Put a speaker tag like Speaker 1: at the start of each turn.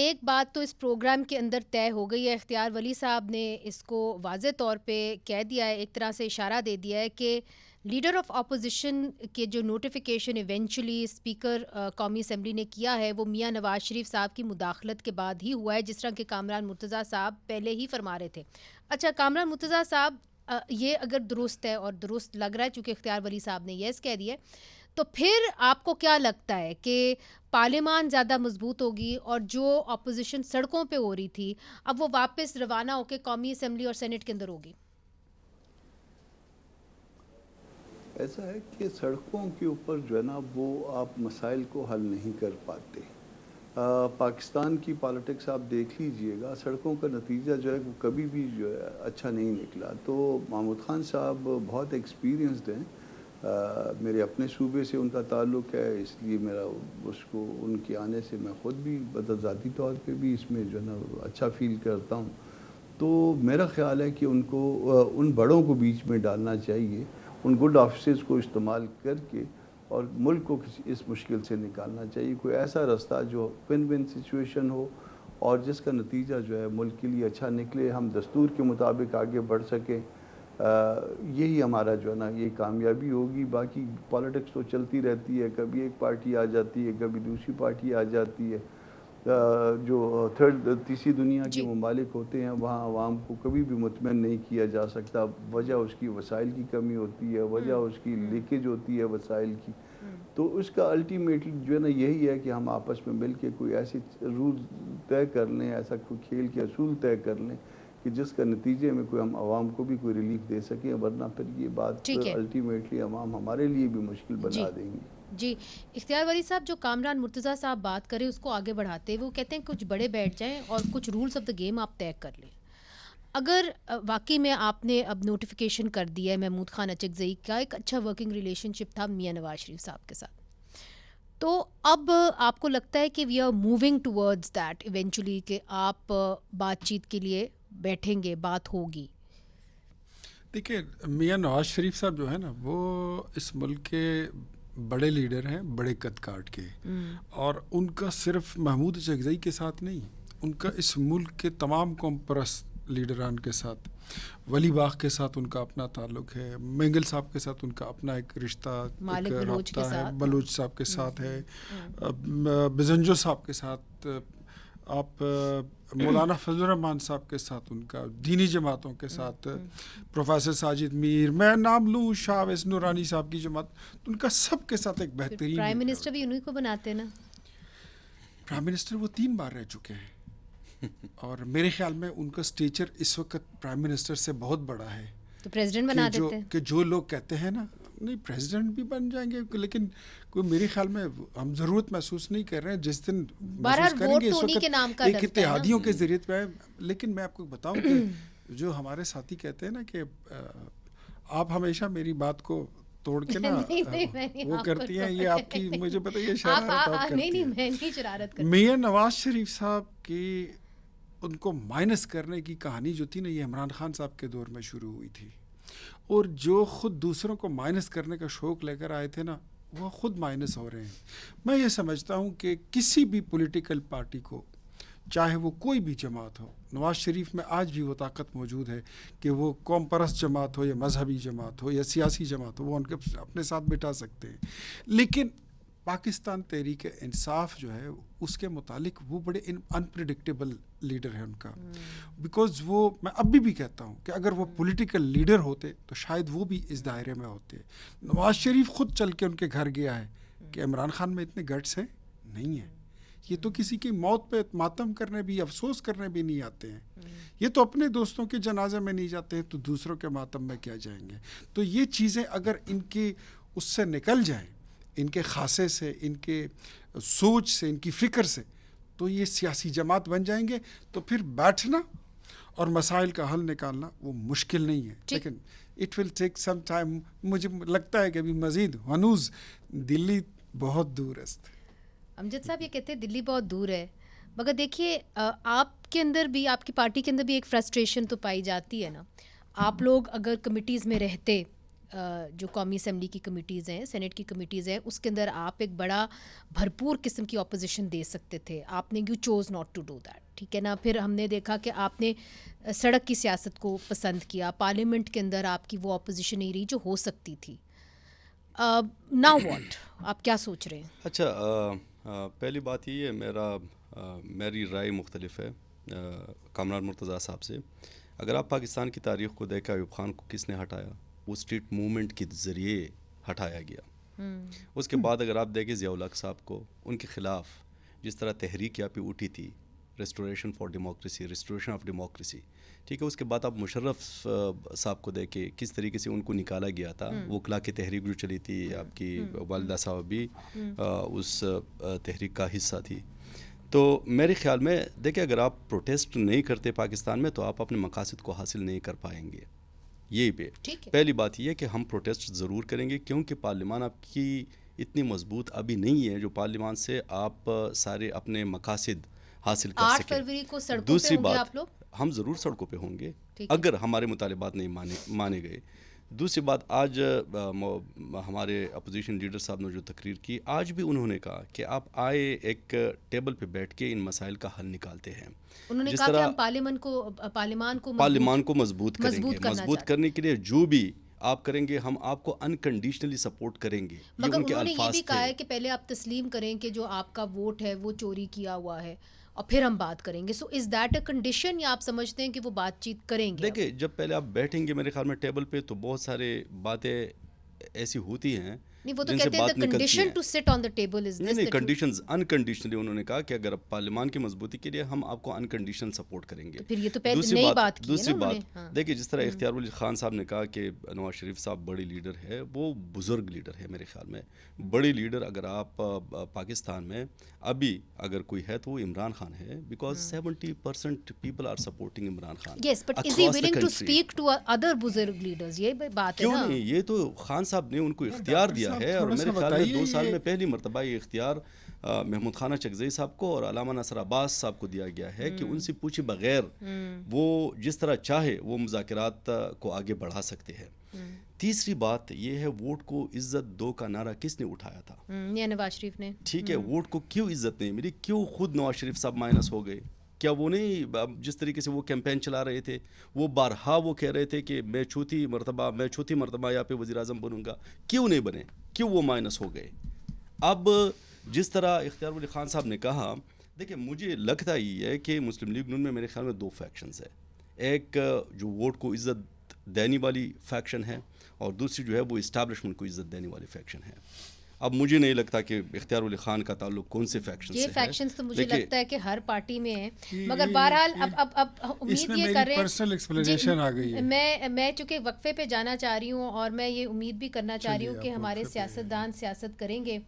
Speaker 1: ایک بات تو اس پروگرام کے اندر طے ہو گئی ہے، اختیار ولی صاحب نے اس کو واضح طور پہ کہہ دیا ہے، ایک طرح سے اشارہ دے دیا ہے کہ لیڈر آف اپوزیشن کے جو نوٹیفیکیشن ایونچولی اسپیکر قومی اسمبلی نے کیا ہے وہ میاں نواز شریف صاحب کی مداخلت کے بعد ہی ہوا ہے، جس طرح کہ کامران مرتضیٰ صاحب پہلے ہی فرما رہے تھے. اچھا کامران مرتضیٰ صاحب یہ اگر درست ہے اور درست لگ رہا ہے چونکہ اختیار ولی صاحب نے یس کہہ دیا ہے، تو پھر آپ کو کیا لگتا ہے کہ پارلیمان زیادہ مضبوط ہوگی اور جو اپوزیشن سڑکوں پہ ہو رہی تھی اب وہ واپس روانہ ہو کے قومی اسمبلی اور سینٹ کے اندر ہوگی؟
Speaker 2: ایسا ہے کہ سڑکوں کے اوپر جو ہے نا وہ آپ مسائل کو حل نہیں کر پاتے. پاکستان کی پالیٹکس آپ دیکھ لیجئے گا، سڑکوں کا نتیجہ جو ہے وہ کبھی بھی جو ہے اچھا نہیں نکلا. تو محمود خان صاحب بہت ایکسپیرینسڈ ہیں، میرے اپنے صوبے سے ان کا تعلق ہے، اس لیے میرا اس کو ان کے آنے سے میں خود بھی ذاتی طور پہ بھی اس میں جو ہے نا اچھا فیل کرتا ہوں. تو میرا خیال ہے کہ ان کو ان بڑوں کو بیچ میں ڈالنا چاہیے، ان گڈ آفیسرز کو استعمال کر کے اور ملک کو اس مشکل سے نکالنا چاہیے. کوئی ایسا راستہ جو ون ون سچویشن ہو اور جس کا نتیجہ جو ہے ملک کے لیے اچھا نکلے، ہم دستور کے مطابق آگے بڑھ سکیں. یہی ہمارا جو ہے نا یہ کامیابی ہوگی. باقی پالیٹکس تو چلتی رہتی ہے، کبھی ایک پارٹی آ جاتی ہے، کبھی دوسری پارٹی آ جاتی ہے. جو تیسری دنیا کے ممالک ہوتے ہیں وہاں عوام کو کبھی بھی مطمئن نہیں کیا جا سکتا. وجہ اس کی وسائل کی کمی ہوتی ہے، وجہ اس کی لیکیج ہوتی ہے وسائل کی. تو اس کا الٹیمیٹلی جو ہے نا یہی ہے کہ ہم آپس میں مل کے کوئی ایسی رول طے کر لیں، ایسا کوئی کھیل کے اصول طے کر لیں کہ جس کا نتیجے میں کوئی ہم عوام کو بھی کوئی ریلیف دے سکیں، ورنہ پھر یہ بات الٹیمیٹلی عوام ہمارے لیے بھی مشکل بنا دیں گی.
Speaker 1: جی اختیار ولی صاحب، جو کامران مرتضیٰ صاحب بات کریں اس کو آگے بڑھاتے وہ کہتے ہیں کچھ بڑے بیٹھ جائیں اور کچھ رولز آف دا گیم آپ طے کر لیں. اگر واقعی میں آپ نے اب نوٹیفیکیشن کر دیا ہے محمود خان اچکزئی کا، ایک اچھا ورکنگ ریلیشن شپ تھا میاں نواز شریف صاحب کے ساتھ، تو اب آپ کو لگتا ہے کہ we are moving towards that eventually کہ آپ بات چیت کے لیے بیٹھیں گے، بات ہوگی؟
Speaker 3: دیکھیں میاں نواز شریف صاحب جو ہے نا وہ اس ملک کے بڑے لیڈر ہیں، بڑے قد کاٹ کے، اور ان کا صرف محمود اچکزئی کے ساتھ نہیں، ان کا اس ملک کے تمام قوم پرست لیڈران کے ساتھ، ولی باغ کے ساتھ ان کا اپنا تعلق ہے، مینگل صاحب کے ساتھ ان کا اپنا ایک رشتہ، ایک رابطہ ہے، بلوچ صاحب کے ساتھ ہے، بزنجو صاحب کے ساتھ، آپ مولانا فضل الرحمان صاحب کے ساتھ ان کا، دینی جماعتوں کے ساتھ پروفیسر ساجد میر، میں نام لوں شاہ ویس نورانی صاحب کی جماعت، ان کا سب کے ساتھ ایک بہترین.
Speaker 1: پرائم منسٹر بھی انہی کو بناتے ہیں نا،
Speaker 3: پرائم منسٹر وہ 3 بار رہ چکے ہیں اور میرے خیال میں ان کا اسٹیچر اس وقت پرائم منسٹر سے بہت بڑا ہے.
Speaker 1: تو پریزیڈنٹ بنا دیتے ہیں
Speaker 3: کہ جو لوگ کہتے ہیں نا نہیں پریزیڈنٹ بھی بن جائیں گے، لیکن کوئی میرے خیال میں ہم ضرورت محسوس نہیں کر رہے ہیں. جس دن محسوس کریں گے اس وقت ایک اتحادیوں کے ذریعے پہ. لیکن میں آپ کو بتاؤں کہ جو ہمارے ساتھی کہتے ہیں نا کہ آپ ہمیشہ میری بات کو توڑ کے نا وہ کرتی ہیں، یہ آپ کی مجھے پتہ یہ شرارت آپ کرتی ہیں. میاں نواز شریف صاحب کی ان کو مائنس کرنے کی کہانی جو تھی نا یہ عمران خان صاحب کے دور میں شروع ہوئی تھی، اور جو خود دوسروں کو مائنس کرنے کا شوق لے کر آئے تھے نا وہ خود مائنس ہو رہے ہیں. میں یہ سمجھتا ہوں کہ کسی بھی پولیٹیکل پارٹی کو چاہے وہ کوئی بھی جماعت ہو، نواز شریف میں آج بھی وہ طاقت موجود ہے کہ وہ قوم پرست جماعت ہو یا مذہبی جماعت ہو یا سیاسی جماعت ہو، وہ ان کے اپنے ساتھ بٹھا سکتے ہیں. لیکن پاکستان تحریک انصاف جو ہے اس کے متعلق وہ بڑے انپریڈکٹیبل لیڈر ہے ان کا، بیکاز وہ میں ابھی بھی کہتا ہوں کہ اگر وہ پولیٹیکل لیڈر ہوتے تو شاید وہ بھی اس دائرے میں ہوتے. نواز شریف خود چل کے ان کے گھر گیا ہے کہ عمران خان میں اتنے گٹس ہیں نہیں ہیں، یہ تو کسی کی موت پہ ماتم کرنے بھی افسوس کرنے بھی نہیں آتے ہیں، یہ تو اپنے دوستوں کے جنازے میں نہیں جاتے ہیں تو دوسروں کے ماتم میں کیا جائیں گے. تو یہ چیزیں اگر ان کی اس سے نکل جائیں، ان کے خاصے سے، ان کے سوچ سے، ان کی فکر سے، تو یہ سیاسی جماعت بن جائیں گے. تو پھر بیٹھنا اور مسائل کا حل نکالنا وہ مشکل نہیں ہے، لیکن it will take some time. مجھے لگتا ہے کہ ابھی مزید ہنوز دلی بہت دور ہے.
Speaker 1: امجد صاحب یہ کہتے ہیں دلی بہت دور ہے، مگر دیکھیے آپ کے اندر بھی، آپ کی پارٹی کے اندر بھی ایک فرسٹریشن تو پائی جاتی ہے نا. آپ لوگ اگر کمیٹیز میں رہتے جو قومی اسمبلی کی کمیٹیز ہیں, سینٹ کی کمیٹیز ہیں, اس کے اندر آپ ایک بڑا بھرپور قسم کی اپوزیشن دے سکتے تھے. آپ نے you choose not to do that, ٹھیک ہے نا. پھر ہم نے دیکھا کہ آپ نے سڑک کی سیاست کو پسند کیا, پارلیمنٹ کے اندر آپ کی وہ اپوزیشن نہیں رہی جو ہو سکتی تھی. ناؤ واٹ, آپ کیا سوچ رہے ہیں؟
Speaker 4: اچھا, پہلی بات یہ ہے, میری رائے مختلف ہے کامران مرتضیٰ صاحب سے. اگر آپ پاکستان کی تاریخ کو دیکھیں, ایوب خان کو کس نے ہٹایا؟ وہ اسٹریٹ موومنٹ کے ذریعے ہٹایا گیا. اس کے بعد اگر آپ دیکھیں ضیاء الحق صاحب کو, ان کے خلاف جس طرح تحریک یہاں پہ اٹھی تھی, restoration for democracy, restoration of democracy, ٹھیک ہے. اس کے بعد آپ مشرف صاحب کو دیکھیں کس طریقے سے ان کو نکالا گیا تھا. وکلا کی تحریک جو چلی تھی, آپ کی والدہ صاحب بھی اس تحریک کا حصہ تھی. تو میرے خیال میں دیکھیں, اگر آپ پروٹیسٹ نہیں کرتے پاکستان میں تو آپ اپنے مقاصد کو حاصل نہیں کر پائیں گے. یہی پہ پہلی بات یہ ہے کہ ہم پروٹیسٹ ضرور کریں گے, کیونکہ پارلیمان آپ کی اتنی مضبوط ابھی نہیں ہے جو پارلیمان سے آپ سارے اپنے مقاصد حاصل کر سکیں.
Speaker 1: 8 فروری کو سڑکوں
Speaker 4: دوسری
Speaker 1: پہ ہوں گے
Speaker 4: بات,
Speaker 1: آپ لوگ؟
Speaker 4: ہم ضرور سڑکوں پہ ہوں گے اگر ہمارے مطالبات نہیں مانے گئے. دوسری بات, آج ہمارے اپوزیشن لیڈر صاحب نے جو تقریر کی, آج بھی انہوں نے کہا کہ آپ آئے ایک ٹیبل پہ بیٹھ کے ان مسائل کا حل نکالتے ہیں.
Speaker 1: انہوں نے کہا کہ ہم پارلیمان کو
Speaker 4: مضبوط کریں گے. مضبوط کرنے کے لیے جو بھی آپ کریں گے ہم آپ کو انکنڈیشنلی سپورٹ کریں گے.
Speaker 1: مگر انہوں نے یہ بھی کہا ہے کہ پہلے آپ تسلیم کریں کہ جو آپ کا ووٹ ہے وہ چوری کیا ہوا ہے, اور پھر ہم بات کریں گے. سو از دیٹ اے کنڈیشن, یا آپ سمجھتے ہیں کہ وہ بات چیت کریں گے؟
Speaker 4: دیکھیں, جب پہلے آپ بیٹھیں گے میرے خیال میں ٹیبل پہ, تو بہت سارے باتیں ایسی ہوتی ہیں
Speaker 1: نہیں, وہ تو کہتے ہیں the condition to sit on the table is this.
Speaker 4: نہیں, کنڈیشنز انکنڈیشنلی انہوں نے کہا کہ اگر پارلیمان کی مضبوطی کے لیے ہم آپ کو انکنڈیشنل سپورٹ کریں گے.
Speaker 1: پھر یہ تو پہلے نئی بات کی ہے.
Speaker 4: دوسری بات دیکھیے, جس طرح اختیار ولی خان صاحب نے کہا کہ نواز شریف صاحب بڑی لیڈر ہے, وہ بزرگ لیڈر ہے میرے خیال میں. بڑی لیڈر اگر آپ پاکستان میں ابھی اگر کوئی ہے تو وہ عمران خان ہے, because 70% people are supporting Imran Khan.
Speaker 1: Yes, but is he willing to speak to other بزرگ لیڈرز؟ یہ بات ہے نا.
Speaker 4: کیوں نہیں, یہ تو خان صاحب نے ان کو اختیار دیا ہے, اور میرے خیال میں 2 سال میں پہلی مرتبہ یہ اختیار محمود خانہ چکزئی صاحب کو اور علامہ ناصر عباس صاحب کو دیا گیا ہے کہ ان سے پوچھے بغیر وہ جس طرح چاہے وہ مذاکرات کو آگے بڑھا سکتے ہیں. تیسری بات یہ ہے, ووٹ کو عزت دو کا نعرہ کس نے اٹھایا تھا؟
Speaker 1: نواز شریف نے.
Speaker 4: ٹھیک ہے, ووٹ کو کیوں عزت نہیں ملی, کیوں خود نواز شریف صاحب مائنس ہو گئے؟ کیا وہ نہیں, جس طریقے سے وہ کیمپین چلا رہے تھے, وہ بارہا وہ کہہ رہے تھے کہ میں چوتھی مرتبہ یہاں پہ وزیر اعظم بنوں گا, کیوں نہیں بنے, کیوں وہ مائنس ہو گئے؟ اب جس طرح اختیار ولی خان صاحب نے کہا, دیکھیں مجھے لگتا ہی ہے کہ مسلم لیگ نون میں میرے خیال میں 2 فیکشنز ہیں. ایک جو ووٹ کو عزت دینے والی فیکشن ہے, اور دوسری جو ہے وہ اسٹیبلشمنٹ کو عزت دینے والی فیکشن ہے. اب مجھے نہیں لگتا کہ اختیار ولی خان کا تعلق کون سے فیکشن سے ہے.
Speaker 1: یہ فیکشنز تو مجھے لگتا ہے کہ ہر پارٹی میں ہیں, مگر بہرحال اب امید یہ کر رہے ہیں, پرسنل ایکسپلینیشن آ گئی ہے. میں چونکہ وقفے پہ جانا چاہ رہی ہوں, اور میں یہ امید بھی کرنا چاہ رہی ہوں کہ ہمارے سیاستدان سیاست کریں گے